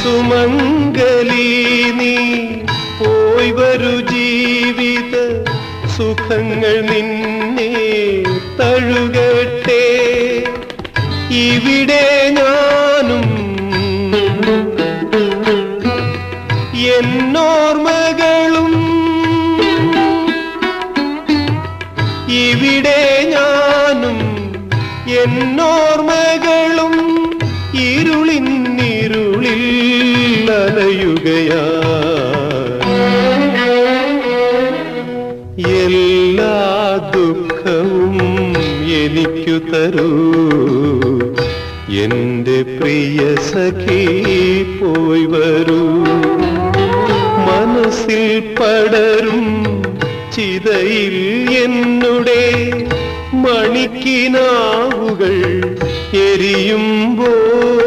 സുമംഗലി നീ പോയി വരൂ, ജീവിത സുഖങ്ങൾ നിന്നെ തഴുകട്ടെ. ഇവിടെ ഞാനും എന്നോർമകളും, ഇവിടെ ഞാനും എന്നോർമകളും ഇരുളിൽ അലയുകയാ. എല്ലാ ദുഃഖവും എനിക്കു തരൂ എന്റെ പ്രിയ സഖി, പോയി വരൂ. മനസ്സിൽ പടരും ചിതയിൽ എന്നുടെ മണിക്കിനാവുകൾ എരിയുമ്പോൾ